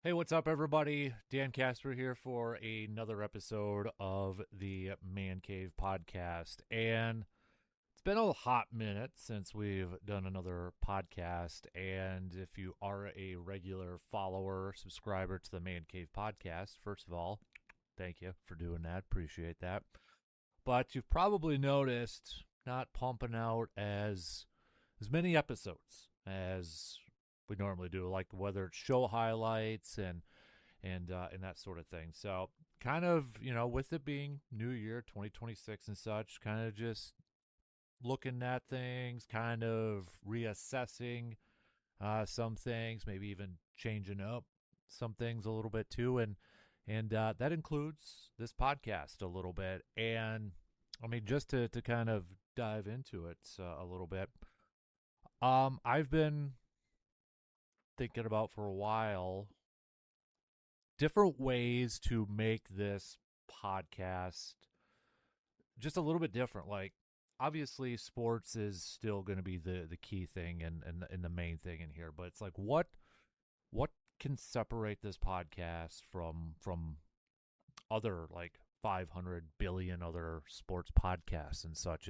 Hey, what's up, everybody? Dan Casper here for another episode of the Man Cave podcast. And it's been a hot minute since we've done another podcast. And if you are a regular follower, subscriber to the Man Cave podcast, first of all, thank you for doing that. Appreciate that. But you've probably noticed not pumping out as many episodes as we normally do, like whether it's show highlights and that sort of thing. So kind of, with it being New Year 2026 and such, kind of just looking at things, kind of reassessing some things, maybe even changing up some things a little bit too, and that includes this podcast a little bit. And I mean, just to kind of dive into it a little bit, I've been thinking about for a while different ways to make this podcast just a little bit different. Like, obviously sports is still going to be the key thing and the main thing in here, but it's like what can separate this podcast from other like 500 billion other sports podcasts and such,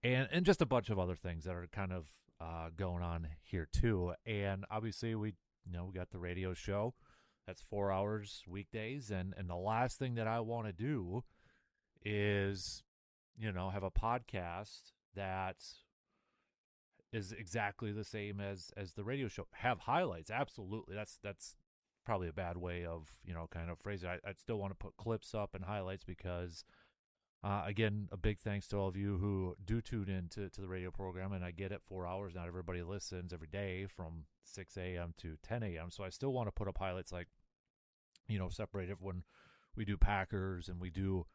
and just a bunch of other things that are kind of going on here too. And obviously we got the radio show that's 4 hours weekdays, and the last thing that I want to do is have a podcast that is exactly the same as the radio show. Have highlights, absolutely. That's probably a bad way of kind of phrasing it. I'd still want to put clips up and highlights because again, a big thanks to all of you who do tune in to the radio program. And I get it, 4 hours. Not everybody listens every day from 6 a.m. to 10 a.m. So I still want to put up highlights, like, separate it when we do Packers and we do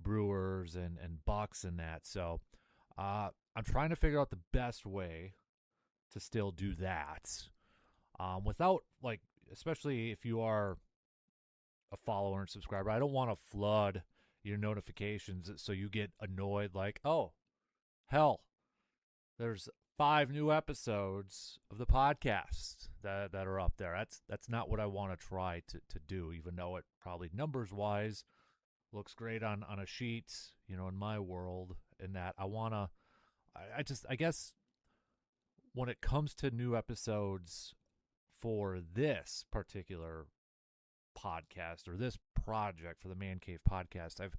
Brewers and Bucks and that. So I'm trying to figure out the best way to still do that without, like, especially if you are a follower and subscriber, I don't want to flood your notifications so you get annoyed, like, oh, hell, there's 5 new episodes of the podcast that are up there. That's not what I want to try to do, even though it probably numbers-wise looks great on a sheet, in my world, in that I guess when it comes to new episodes for this particular podcast or this project for the Man Cave podcast, I've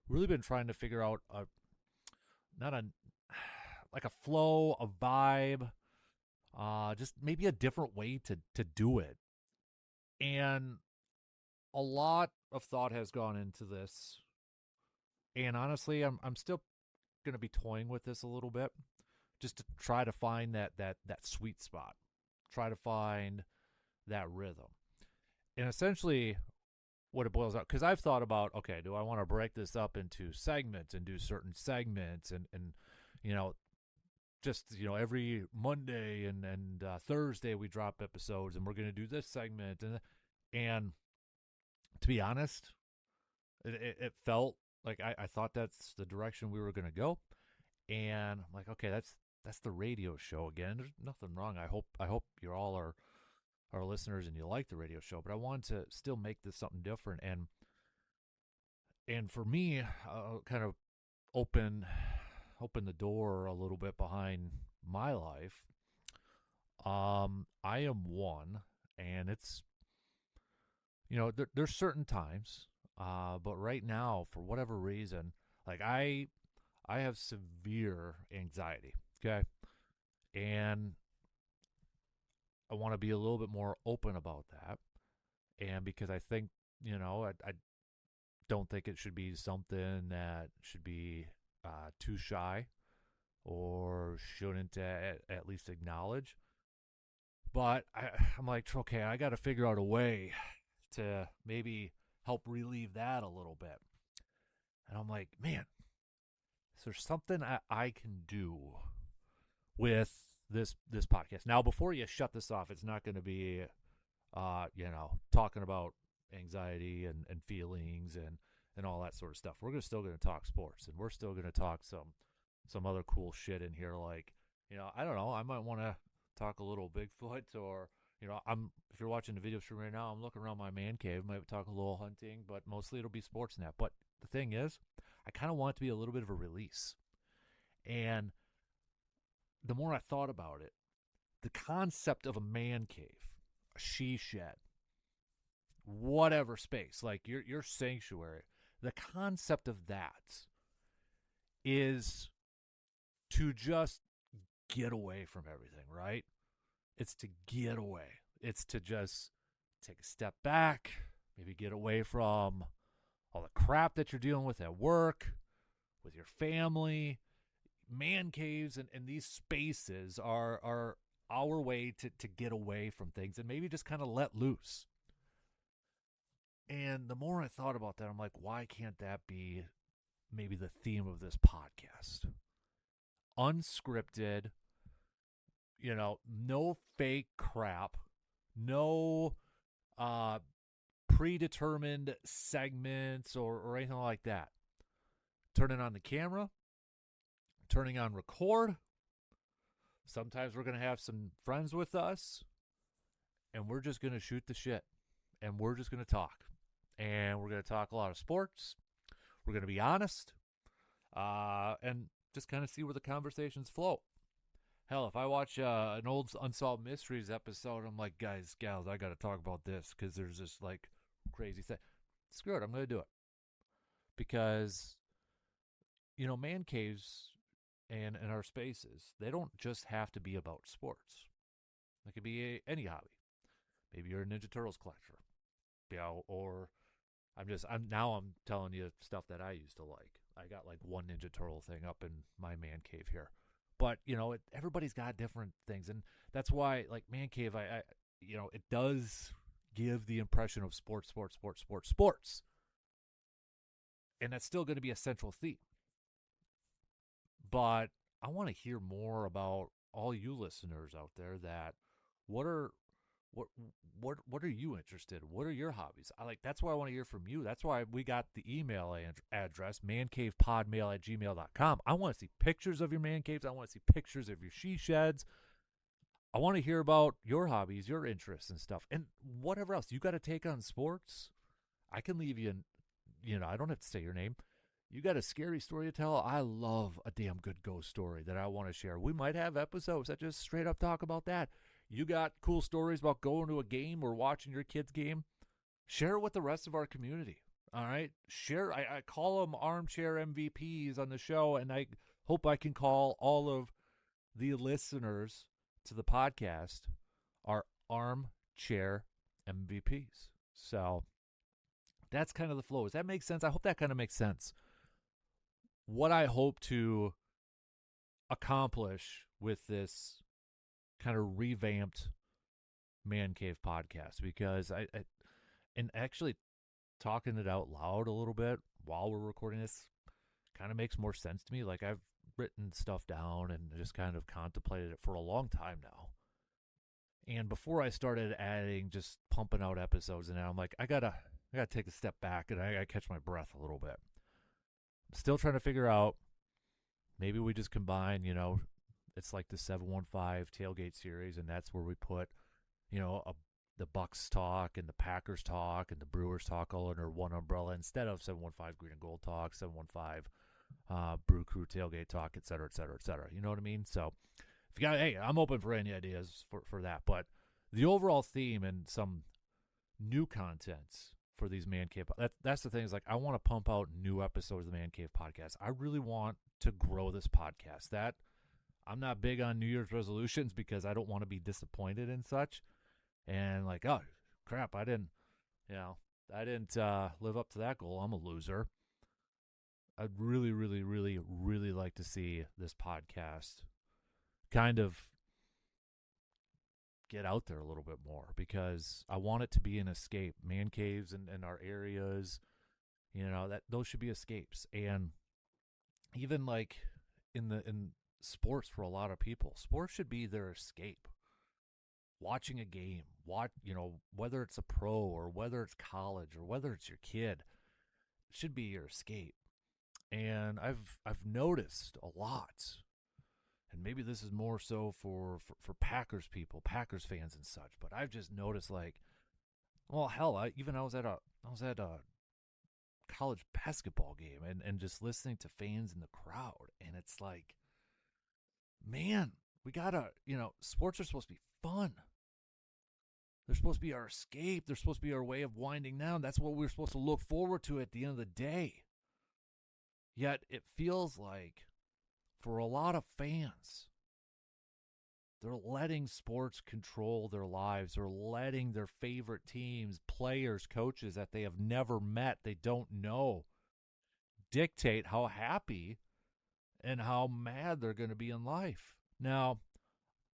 really been trying to figure out a flow, a vibe, just maybe a different way to do it. And a lot of thought has gone into this, and honestly, I'm still going to be toying with this a little bit, just to try to find that sweet spot, try to find that rhythm. And essentially what it boils out, because I've thought about, okay, do I want to break this up into segments and do certain segments and just, every Monday and Thursday we drop episodes and we're going to do this segment. And to be honest, it felt like I thought that's the direction we were going to go. And I'm like, okay, that's the radio show again. There's nothing wrong. I hope you all are listeners and you like the radio show, but I wanted to still make this something different. And for me, kind of open the door a little bit behind my life. I am one, and it's, there's certain times, but right now, for whatever reason, like I have severe anxiety. Okay. And I want to be a little bit more open about that. And because I think, I don't think it should be something that should be too shy or shouldn't at least acknowledge. But I'm like, okay, I got to figure out a way to maybe help relieve that a little bit. And I'm like, man, is there something I can do with this podcast? Now, before you shut this off, it's not going to be, talking about anxiety and feelings and and all that sort of stuff. We're still going to talk sports, and we're still going to talk some other cool shit in here. Like, I don't know. I might want to talk a little Bigfoot, or if you're watching the video stream right now, I'm looking around my man cave. Might talk a little hunting, but mostly it'll be Sportsnet. But the thing is, I kind of want it to be a little bit of a release. And the more I thought about it, the concept of a man cave, a she shed, whatever space, like your sanctuary, the concept of that is to just get away from everything, right? It's to get away. It's to just take a step back, maybe get away from all the crap that you're dealing with at work, with your family. Man caves and these spaces are our way to get away from things and maybe just kind of let loose. And the more I thought about that, I'm like, why can't that be maybe the theme of this podcast? Unscripted, no fake crap, no predetermined segments or anything like that. Turning on the camera, turning on record. Sometimes we're going to have some friends with us, and we're just going to shoot the shit, and we're just going to talk. And we're going to talk a lot of sports. We're going to be honest, and just kind of see where the conversations flow. Hell, if I watch an old Unsolved Mysteries episode, I'm like, guys, gals, I got to talk about this because there's this like crazy thing. Screw it, I'm going to do it. Because, man caves and our spaces, they don't just have to be about sports. It could be any hobby. Maybe you're a Ninja Turtles collector. Or I'm telling you stuff that I used to like. I got like one Ninja Turtle thing up in my man cave here. But, everybody's got different things. And that's why, like, man cave, I it does give the impression of sports. And that's still going to be a central theme. But I want to hear more about all you listeners out there that what are you interested in? What are your hobbies? That's why I want to hear from you. That's why we got the email address, mancavepodmail@gmail.com. I want to see pictures of your man caves. I want to see pictures of your she sheds. I want to hear about your hobbies, your interests and stuff. And whatever else. You got to take on sports. I can leave you in, I don't have to say your name. You got a scary story to tell? I love a damn good ghost story that I want to share. We might have episodes that just straight up talk about that. You got cool stories about going to a game or watching your kid's game? Share it with the rest of our community. All right? Share. I call them armchair MVPs on the show, and I hope I can call all of the listeners to the podcast our armchair MVPs. So that's kind of the flow. Does that make sense? I hope that kind of makes sense. What I hope to accomplish with this kind of revamped man cave podcast, because I and actually talking it out loud a little bit while we're recording this kind of makes more sense to me. Like, I've written stuff down and just kind of contemplated it for a long time now. And before I started just pumping out episodes, and I'm like, I gotta take a step back and I gotta catch my breath a little bit. I'm still trying to figure out, maybe we just combine, it's like the 715 tailgate series, and that's where we put, the Bucks talk and the Packers talk and the Brewers talk all under one umbrella instead of 715 Green and Gold talk, 715 Brew Crew tailgate talk, et cetera, et cetera, et cetera. You know what I mean? So if you got, hey, I'm open for any ideas for that. But the overall theme and some new contents for these Man Cave, that's the thing, is like, I want to pump out new episodes of the Man Cave podcast. I really want to grow this podcast. That I'm not big on New Year's resolutions because I don't want to be disappointed and such. And like, oh crap, I didn't live up to that goal. I'm a loser. I'd really, really, really, really like to see this podcast kind of get out there a little bit more, because I want it to be an escape. Man caves and our areas, that those should be escapes. And even like in sports, for a lot of people, sports should be their escape. Watching a game, whether it's a pro or whether it's college or whether it's your kid, should be your escape. And I've noticed a lot, and maybe this is more so for Packers people, Packers fans and such, but I've just noticed, like, well, hell, I was at a college basketball game, and just listening to fans in the crowd, and it's like, man, we gotta, sports are supposed to be fun. They're supposed to be our escape. They're supposed to be our way of winding down. That's what we're supposed to look forward to at the end of the day. Yet it feels like for a lot of fans, they're letting sports control their lives. They're letting their favorite teams, players, coaches that they have never met, they don't know, dictate how happy and how mad they're going to be in life. Now,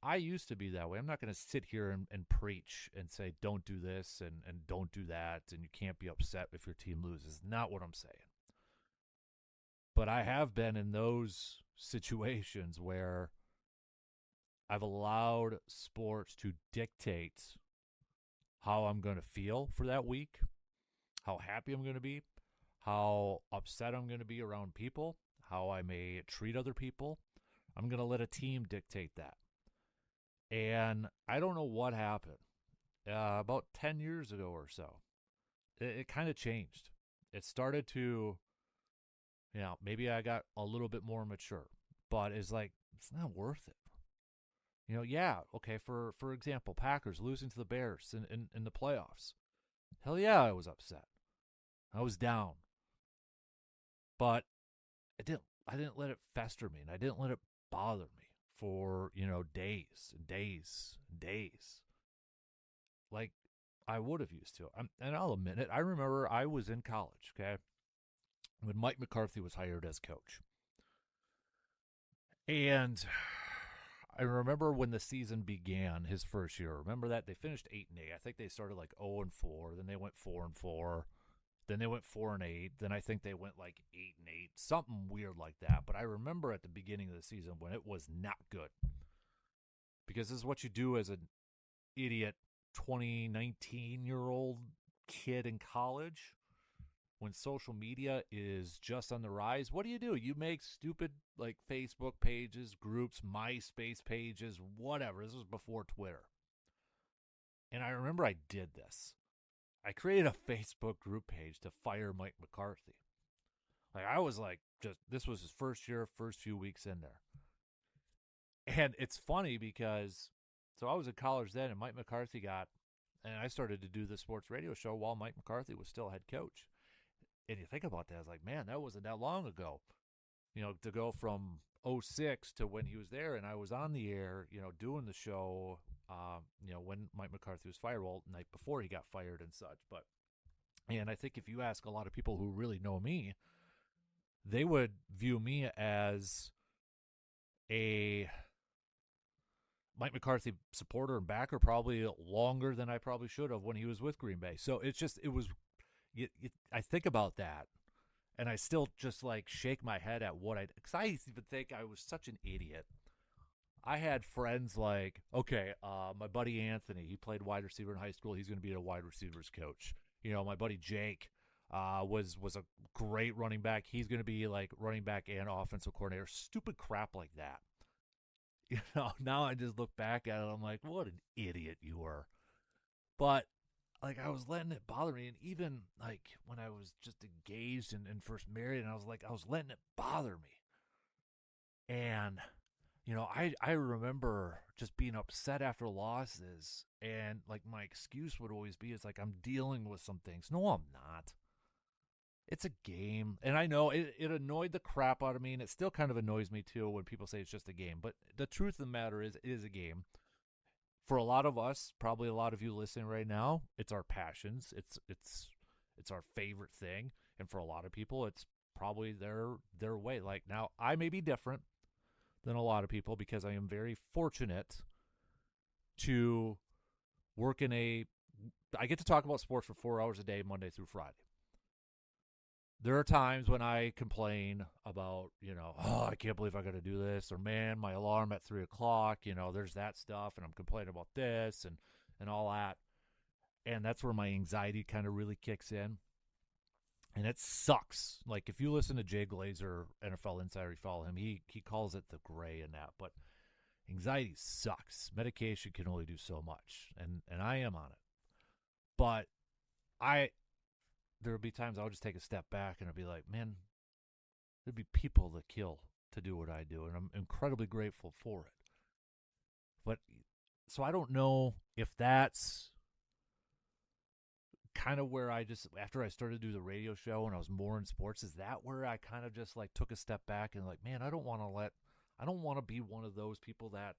I used to be that way. I'm not going to sit here and preach and say, don't do this and don't do that, and you can't be upset if your team loses. Not what I'm saying. But I have been in those situations where I've allowed sports to dictate how I'm going to feel for that week, how happy I'm going to be, how upset I'm going to be around people, how I may treat other people. I'm going to let a team dictate that. And I don't know what happened. About 10 years ago or so, it kind of changed. It started to, maybe I got a little bit more mature, but it's like, it's not worth it. Yeah, okay, for example, Packers losing to the Bears in the playoffs. Hell yeah, I was upset. I was down. But I didn't let it fester me, and I didn't let it bother me for, days and days and days. Like I would have used to. And I'll admit it, I remember I was in college, okay, when Mike McCarthy was hired as coach. And I remember when the season began, his first year. Remember that? They finished 8-8. I think they started like 0-4. Then they went 4-4. Then they went 4-8. Then I think they went like 8-8. Something weird like that. But I remember at the beginning of the season when it was not good. Because this is what you do as an idiot 19-year-old kid in college. When social media is just on the rise, what do? You make stupid like Facebook pages, groups, MySpace pages, whatever. This was before Twitter. And I remember I did this. I created a Facebook group page to fire Mike McCarthy. Like I was like, this was his first year, first few weeks in there. And it's funny because, so I was in college then, and Mike McCarthy and I started to do the sports radio show while Mike McCarthy was still head coach. And you think about that, I was like, man, that wasn't that long ago. To go from 06 to when he was there, and I was on the air, doing the show, when Mike McCarthy was fired, well, the night before he got fired and such. And I think if you ask a lot of people who really know me, they would view me as a Mike McCarthy supporter and backer probably longer than I probably should have when he was with Green Bay. So I think about that, and I still just like shake my head at because I even think I was such an idiot. I had friends like, okay, my buddy Anthony, he played wide receiver in high school. He's going to be a wide receivers coach. My buddy Jake was a great running back. He's going to be like running back and offensive coordinator. Stupid crap like that. Now I just look back at it, I'm like, what an idiot you were. But like I was letting it bother me, and even like when I was just engaged and first married, and I was letting it bother me. And I remember just being upset after losses, and like my excuse would always be, it's like I'm dealing with some things. No, I'm not. It's a game, and I know it annoyed the crap out of me, and it still kind of annoys me too when people say it's just a game. But the truth of the matter is, it is a game. For a lot of us, probably a lot of you listening right now, it's our passions. It's our favorite thing, and for a lot of people, it's probably their way. Like now, I may be different than a lot of people because I am very fortunate to work I get to talk about sports for 4 hours a day, Monday through Friday. There are times when I complain about, I can't believe I got to do this, or man, my alarm at 3:00, there's that stuff, and I'm complaining about this and all that. And that's where my anxiety kind of really kicks in. And it sucks. Like, if you listen to Jay Glazer, NFL Insider, you follow him, he calls it the gray in that. But anxiety sucks. Medication can only do so much. And I am on it. But there'll be times I'll just take a step back and I'll be like, man, there'd be people that kill to do what I do. And I'm incredibly grateful for it. But so I don't know if that's kind of where I just, after I started to do the radio show and I was more in sports, is that where I kind of just like took a step back and like, man, I don't want to be one of those people that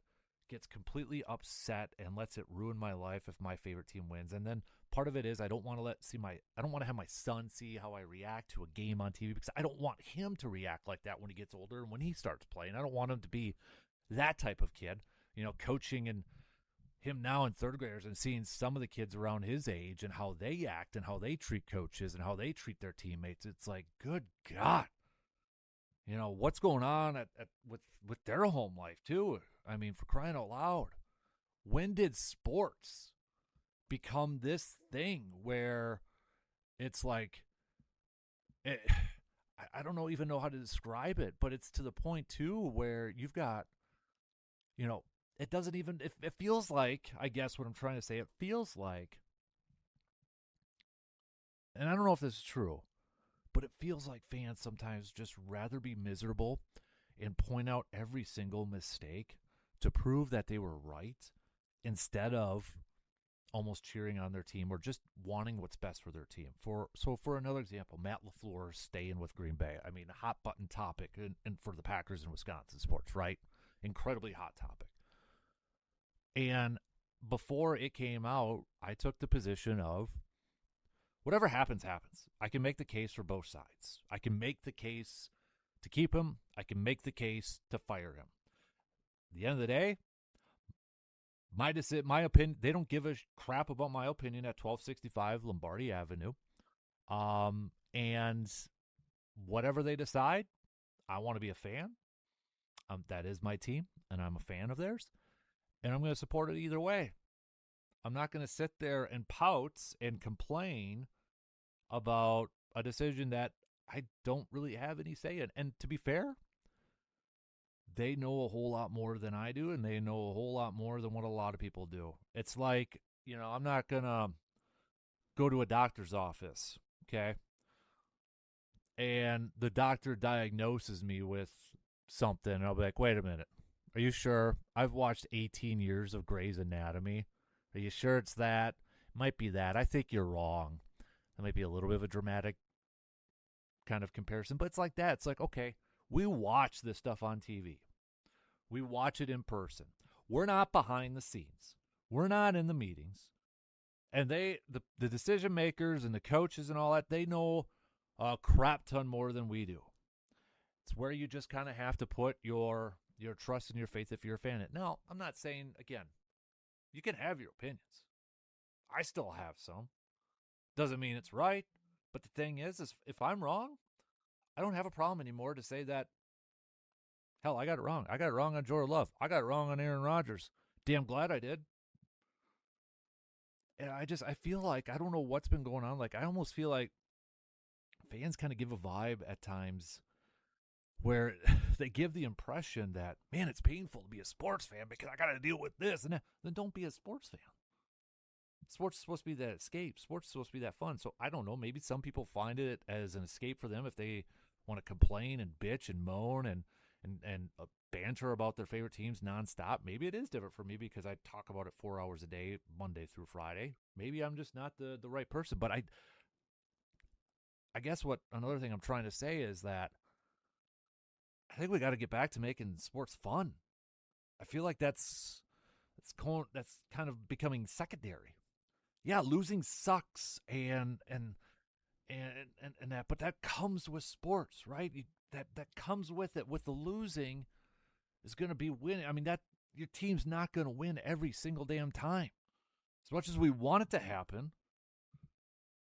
gets completely upset and lets it ruin my life if my favorite team wins. And then part of it is I don't want to have my son see how I react to a game on TV, because I don't want him to react like that when he gets older and when he starts playing. I don't want him to be that type of kid, coaching and him now in third graders and seeing some of the kids around his age and how they act and how they treat coaches and how they treat their teammates. It's like, good God, what's going on with their home life too? I mean, for crying out loud, when did sports become this thing where it's like, I don't even know how to describe it, but it's to the point too where you've got, it doesn't even, it feels like, I guess what I'm trying to say, it feels like, and I don't know if this is true, but it feels like fans sometimes just rather be miserable and point out every single mistake to prove that they were right, instead of almost cheering on their team or just wanting what's best for their team. For another example, Matt LaFleur staying with Green Bay. I mean, a hot button topic and for the Packers in Wisconsin sports, right? Incredibly hot topic. And before it came out, I took the position of whatever happens, happens. I can make the case for both sides. I can make the case to keep him. I can make the case to fire him. At the end of the day, my opinion, they don't give a crap about my opinion at 1265 Lombardi Avenue. And whatever they decide, I want to be a fan. That is my team, and I'm a fan of theirs. And I'm going to support it either way. I'm not going to sit there and pout and complain about a decision that I don't really have any say in. And to be fair, they know a whole lot more than I do, and they know a whole lot more than what a lot of people do. It's like, I'm not going to go to a doctor's office, okay? And the doctor diagnoses me with something, and I'll be like, wait a minute. Are you sure? I've watched 18 years of Grey's Anatomy. Are you sure it's that? It might be that. I think you're wrong. That might be a little bit of a dramatic kind of comparison, but it's like that. It's like, okay, we watch this stuff on TV. We watch it in person. We're not behind the scenes. We're not in the meetings. And the decision makers and the coaches and all that, they know a crap ton more than we do. It's where you just kind of have to put your trust and your faith if you're a fan. Now, I'm not saying, again, you can have your opinions. I still have some. Doesn't mean it's right. But the thing is if I'm wrong, I don't have a problem anymore to say that, hell, I got it wrong. I got it wrong on Jordan Love. I got it wrong on Aaron Rodgers. Damn glad I did. And I feel like, I don't know what's been going on. Like, I almost feel like fans kind of give a vibe at times where they give the impression that, man, it's painful to be a sports fan because I got to deal with this and that. Then don't be a sports fan. Sports is supposed to be that escape. Sports is supposed to be that fun. So I don't know. Maybe some people find it as an escape for them if they want to complain and bitch and moan and banter about their favorite teams nonstop. Maybe it is different for me because I talk about it 4 hours a day, Monday through Friday. Maybe I'm just not the right person. But I guess what another thing I'm trying to say is that I think we got to get back to making sports fun. I feel like that's kind of becoming secondary. Yeah, losing sucks and that, but that comes with sports, right? That comes with it. With the losing is going to be winning. I mean, that your team's not going to win every single damn time. As much as we want it to happen,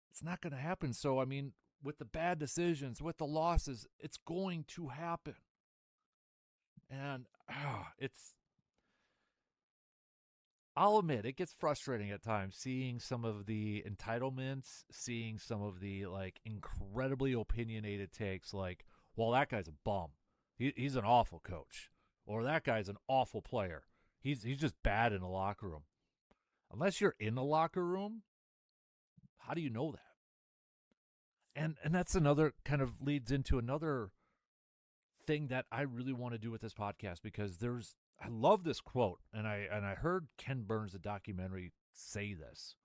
it's not going to happen. So, I mean, with the bad decisions, with the losses, it's going to happen. And it's I'll admit it gets frustrating at times seeing some of the entitlements, seeing some of the like incredibly opinionated takes like, well, that guy's a bum. He's an awful coach. Or that guy's an awful player. He's just bad in the locker room. Unless you're in the locker room, how do you know that? And that's another kind of leads into another thing that I really want to do with this podcast because I love this quote and I heard Ken Burns the documentary say this.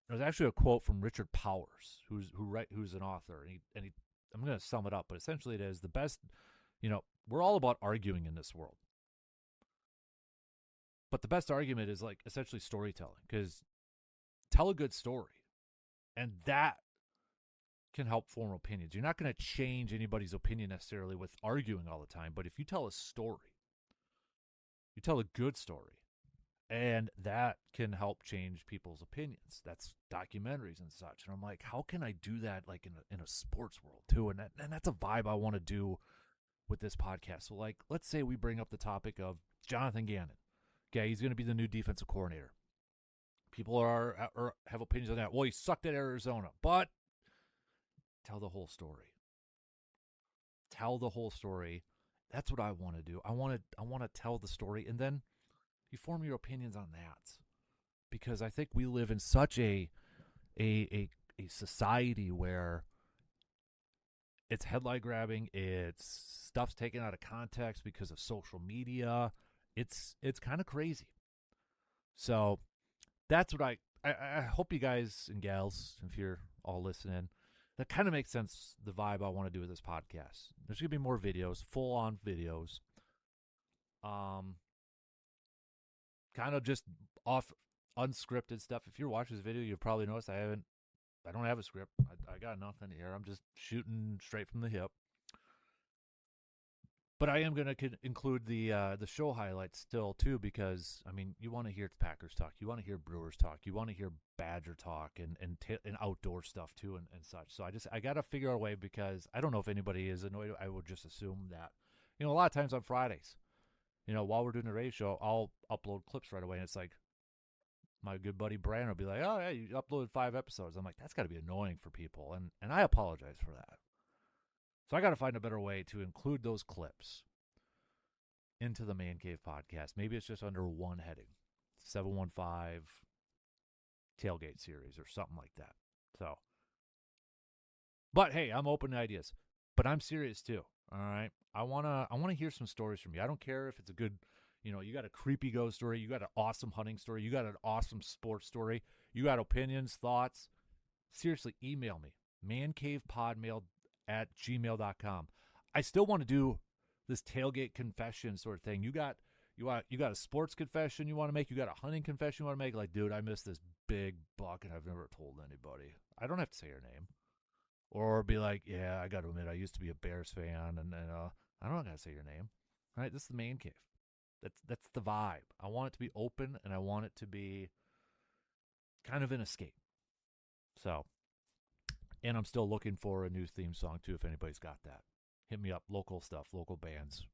It was actually a quote from Richard Powers, who's an author, and he I'm going to sum it up, but essentially it is the best, we're all about arguing in this world. But the best argument is like essentially storytelling because tell a good story. And that can help form opinions. You're not going to change anybody's opinion necessarily with arguing all the time, but if you tell a story, you tell a good story, and that can help change people's opinions. That's documentaries and such. And I'm like, how can I do that like in a sports world too? And that's a vibe I want to do with this podcast. So like, let's say we bring up the topic of Jonathan Gannon. Okay, he's going to be the new defensive coordinator. People have opinions on that. Well, he sucked at Arizona, but tell the whole story. Tell the whole story. That's what I want to do. I want to tell the story, and then you form your opinions on that. Because I think we live in such a society where it's headline grabbing, it's stuff's taken out of context because of social media. It's kind of crazy. So that's what I hope you guys and gals, if you're all listening, that kind of makes sense, the vibe I want to do with this podcast. There's going to be more videos, full-on videos. Kind of just off unscripted stuff. If you're watching this video, you've probably noticed I don't have a script. I got nothing here. I'm just shooting straight from the hip. But I am going to include the show highlights still too, because I mean, you want to hear Packers talk, you want to hear Brewers talk, you want to hear Badger talk, and outdoor stuff too, and such. So I got to figure out a way, because I don't know if anybody is annoyed. I would just assume that a lot of times on Fridays, while we're doing the radio show, I'll upload clips right away, and it's like my good buddy Brian will be like, "Oh yeah, you uploaded 5 episodes." I'm like, that's got to be annoying for people, and I apologize for that. So I got to find a better way to include those clips into the Man Cave podcast. Maybe it's just under one heading, 715 tailgate series or something like that. So, but hey, I'm open to ideas, but I'm serious too. All right. I want to hear some stories from you. I don't care if it's a good, you got a creepy ghost story, you got an awesome hunting story, you got an awesome sports story, you got opinions, thoughts. Seriously, email me, mancavepodmail@gmail.com. I still want to do this tailgate confession sort of thing. You got a sports confession you want to make, you got a hunting confession you want to make, like, dude, I missed this big buck and I've never told anybody. I don't have to say your name. Or be like, yeah, I got to admit, I used to be a Bears fan, and I don't got to say your name. All right, this is the Man Cave. That's the vibe. I want it to be open, and I want it to be kind of an escape. So, and I'm still looking for a new theme song too, if anybody's got that. Hit me up, local stuff, local bands.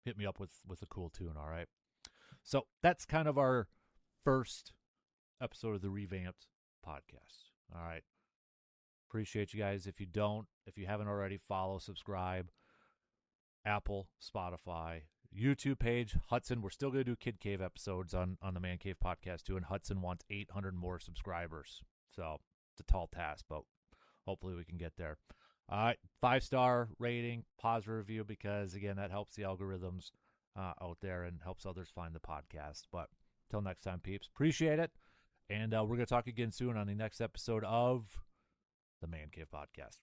Hit me up with a cool tune, all right? So that's kind of our first episode of the revamped podcast. All right. Appreciate you guys. If you haven't already, follow, subscribe, Apple, Spotify, YouTube page, Hudson. We're still going to do Kid Cave episodes on the Man Cave podcast too, and Hudson wants 800 more subscribers. So it's a tall task, but hopefully we can get there. All right, 5-star rating, positive review, because again, that helps the algorithms out there and helps others find the podcast. But until next time, peeps, appreciate it. And we're going to talk again soon on the next episode of the Man Cave Podcast.